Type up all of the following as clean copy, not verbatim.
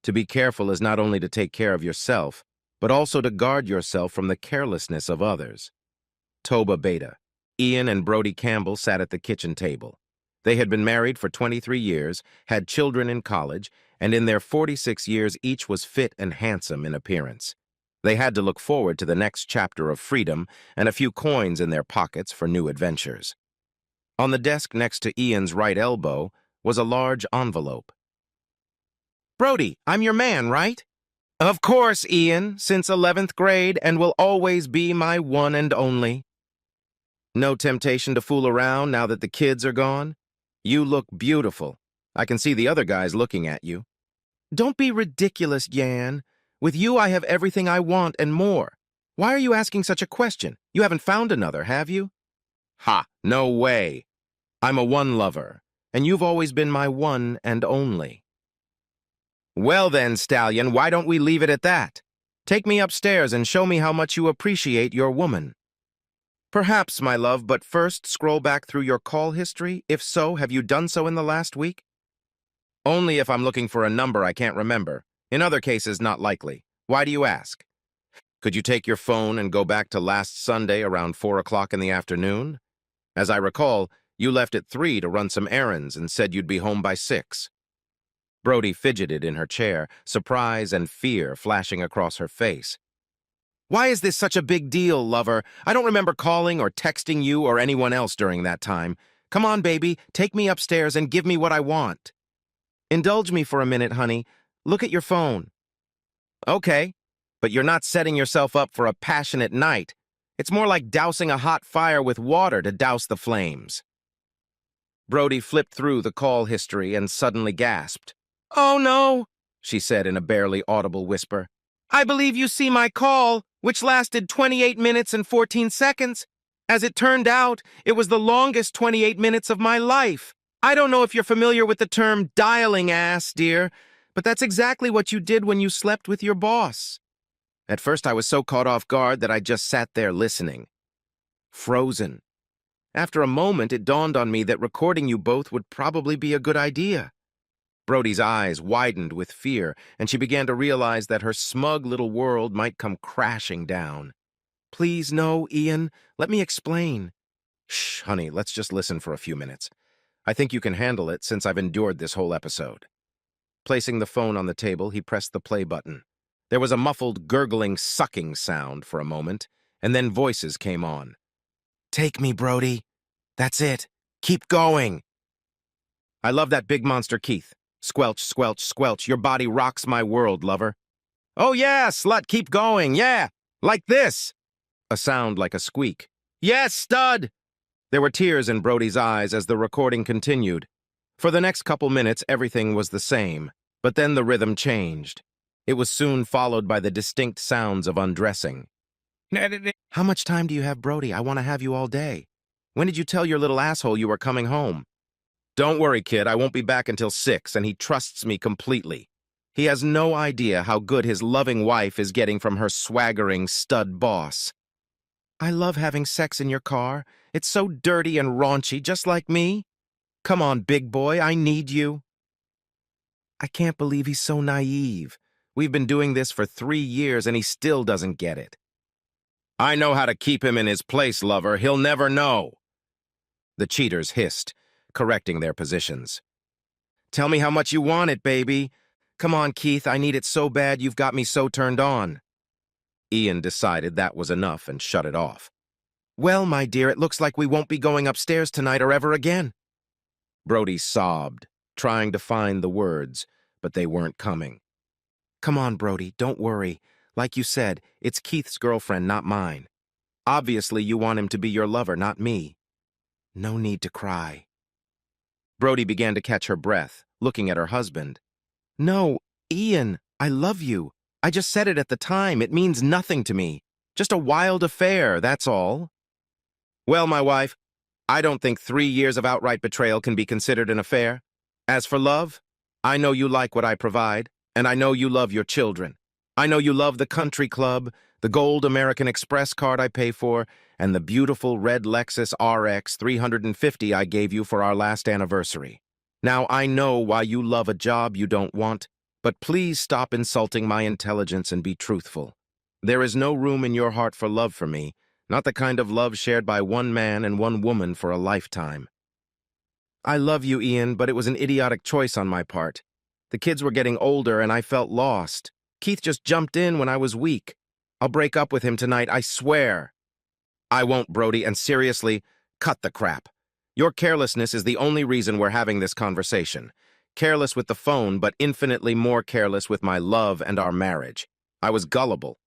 To be careful is not only to take care of yourself, but also to guard yourself from the carelessness of others. Toba Beta. Ian and Brody Campbell sat at the kitchen table. They had been married for 23 years, had children in college, and in their 46 years each was fit and handsome in appearance. They had to look forward to the next chapter of freedom and a few coins in their pockets for new adventures. On the desk next to Ian's right elbow was a large envelope. "Brody, I'm your man, right?" "Of course, Ian, since 11th grade and will always be my one and only." "No temptation to fool around now that the kids are gone? You look beautiful. I can see the other guys looking at you." "Don't be ridiculous, Yan. With you, I have everything I want and more. Why are you asking such a question? You haven't found another, have you?" "Ha, no way. I'm a one lover, and you've always been my one and only." "Well then, Stallion, why don't we leave it at that? Take me upstairs and show me how much you appreciate your woman." "Perhaps, my love, but first scroll back through your call history. If so, have you done so in the last week?" "Only if I'm looking for a number I can't remember. In other cases, not likely. Why do you ask?" "Could you take your phone and go back to last Sunday around 4 o'clock in the afternoon? As I recall, you left at 3 to run some errands and said you'd be home by 6. Brody fidgeted in her chair, surprise and fear flashing across her face. "Why is this such a big deal, lover? I don't remember calling or texting you or anyone else during that time. Come on, baby, take me upstairs and give me what I want." "Indulge me for a minute, honey. Look at your phone." "Okay, but you're not setting yourself up for a passionate night. It's more like dousing a hot fire with water to douse the flames." Brody flipped through the call history and suddenly gasped. "Oh no," she said in a barely audible whisper. "I believe you see my call, which lasted 28 minutes and 14 seconds. As it turned out, it was the longest 28 minutes of my life. I don't know if you're familiar with the term dialing ass, dear, but that's exactly what you did when you slept with your boss." At first I was so caught off guard that I just sat there listening. Frozen. After a moment, it dawned on me that recording you both would probably be a good idea. Brody's eyes widened with fear, and she began to realize that her smug little world might come crashing down. "Please, no, Ian. Let me explain." "Shh, honey, let's just listen for a few minutes. I think you can handle it since I've endured this whole episode." Placing the phone on the table, he pressed the play button. There was a muffled, gurgling, sucking sound for a moment, and then voices came on. "Take me, Brody. That's it. Keep going." "I love that big monster, Keith. Squelch, squelch, squelch. Your body rocks my world, lover." "Oh yeah, slut, keep going, yeah. Like this." A sound like a squeak. "Yes, stud." There were tears in Brody's eyes as the recording continued. For the next couple minutes, everything was the same, but then the rhythm changed. It was soon followed by the distinct sounds of undressing. "How much time do you have, Brody? I want to have you all day. When did you tell your little asshole you were coming home?" "Don't worry, kid. I won't be back until 6, and he trusts me completely. He has no idea how good his loving wife is getting from her swaggering stud boss." "I love having sex in your car. It's so dirty and raunchy, just like me. Come on, big boy, I need you." I can't believe he's so naive. We've been doing this for 3 years, and he still doesn't get it. "I know how to keep him in his place, lover. He'll never know." The cheaters hissed, correcting their positions. "Tell me how much you want it, baby. Come on, Keith, I need it so bad you've got me so turned on." Ian decided that was enough and shut it off. "Well, my dear, it looks like we won't be going upstairs tonight or ever again." Brody sobbed, trying to find the words, but they weren't coming. "Come on, Brody, don't worry. Like you said, it's Keith's girlfriend, not mine. Obviously, you want him to be your lover, not me. No need to cry." Brody began to catch her breath, looking at her husband. "No, Ian, I love you. I just said it at the time. It means nothing to me. Just a wild affair, that's all." "Well, my wife, I don't think 3 years of outright betrayal can be considered an affair. As for love, I know you like what I provide, and I know you love your children. I know you love the country club, the gold American Express card I pay for, and the beautiful red Lexus RX 350 I gave you for our last anniversary. Now, I know why you love a job you don't want, But please stop insulting my intelligence and be truthful. There is no room in your heart for love for me, not the kind of love shared by one man and one woman for a lifetime. I love you, Ian, but it was an idiotic choice on my part. The kids were getting older and I felt lost. Keith just jumped in when I was weak. I'll break up with him tonight, I swear. I won't, Brody, and seriously, cut the crap. Your carelessness is the only reason we're having this conversation. Careless with the phone, but infinitely more careless with my love and our marriage. I was gullible.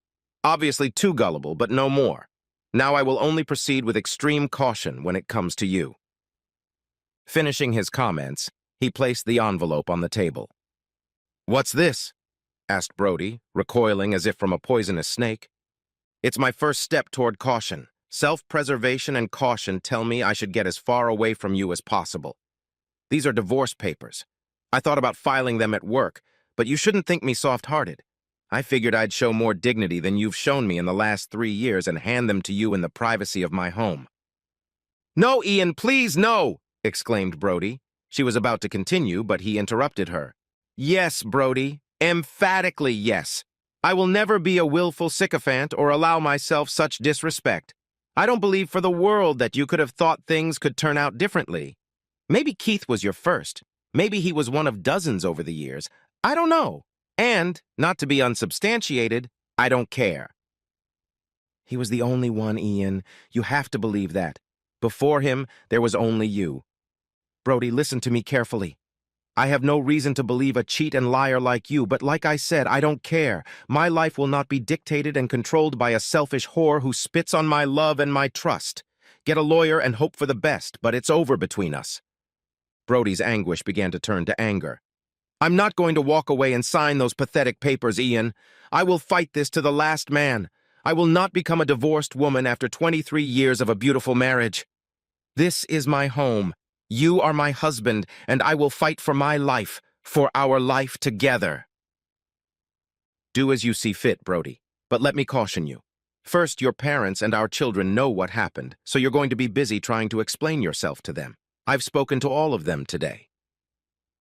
Obviously too gullible, but no more. Now I will only proceed with extreme caution when it comes to you. Finishing his comments, he placed the envelope on the table. What's this? Asked Brody, recoiling as if from a poisonous snake. It's my first step toward caution. Self-preservation and caution tell me I should get as far away from you as possible. These are divorce papers. I thought about filing them at work, but you shouldn't think me soft-hearted. I figured I'd show more dignity than you've shown me in the last 3 years and hand them to you in the privacy of my home. No, Ian, please, no! Exclaimed Brody. She was about to continue, but he interrupted her. Yes, Brody, emphatically yes. I will never be a willful sycophant or allow myself such disrespect. I don't believe for the world that you could have thought things could turn out differently. Maybe Keith was your first. Maybe he was one of dozens over the years. I don't know. And, not to be unsubstantiated, I don't care. He was the only one, Ian. You have to believe that. Before him, there was only you. Brody, listen to me carefully. I have no reason to believe a cheat and liar like you, but like I said, I don't care. My life will not be dictated and controlled by a selfish whore who spits on my love and my trust. Get a lawyer and hope for the best, but it's over between us. Brody's anguish began to turn to anger. I'm not going to walk away and sign those pathetic papers, Ian. I will fight this to the last man. I will not become a divorced woman after 23 years of a beautiful marriage. This is my home. You are my husband, and I will fight for my life, for our life together. Do as you see fit, Brody, but let me caution you. First, your parents and our children know what happened, so you're going to be busy trying to explain yourself to them. I've spoken to all of them today.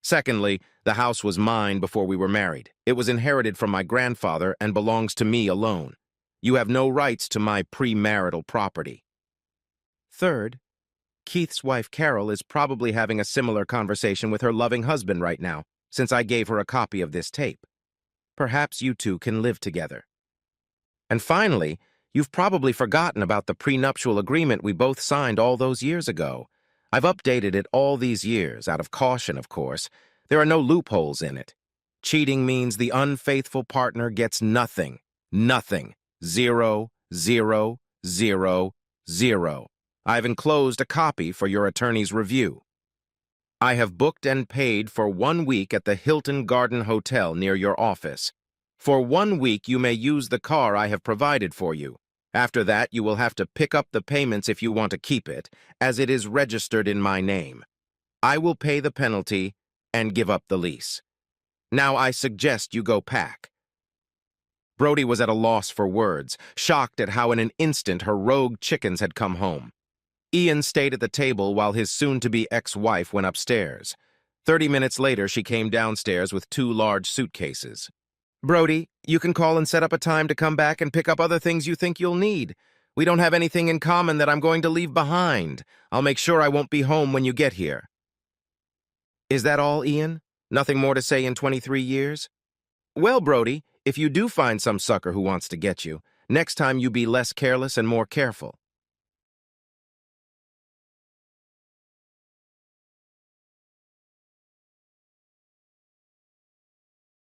Secondly, the house was mine before we were married. It was inherited from my grandfather and belongs to me alone. You have no rights to my premarital property. Third, Keith's wife, Carol, is probably having a similar conversation with her loving husband right now, since I gave her a copy of this tape. Perhaps you two can live together. And finally, you've probably forgotten about the prenuptial agreement we both signed all those years ago. I've updated it all these years, out of caution, of course. There are no loopholes in it. Cheating means the unfaithful partner gets nothing. Nothing. 0, 0, 0, 0. I've enclosed a copy for your attorney's review. I have booked and paid for 1 week at the Hilton Garden Hotel near your office. For 1 week, you may use the car I have provided for you. After that, you will have to pick up the payments if you want to keep it, as it is registered in my name. I will pay the penalty and give up the lease. Now I suggest you go pack. Brody was at a loss for words, shocked at how in an instant her rogue chickens had come home. Ian stayed at the table while his soon-to-be ex-wife went upstairs. 30 minutes later, she came downstairs with 2 large suitcases. Brody, you can call and set up a time to come back and pick up other things you think you'll need. We don't have anything in common that I'm going to leave behind. I'll make sure I won't be home when you get here. Is that all, Ian? Nothing more to say in 23 years? Well, Brody, if you do find some sucker who wants to get you, next time you be less careless and more careful.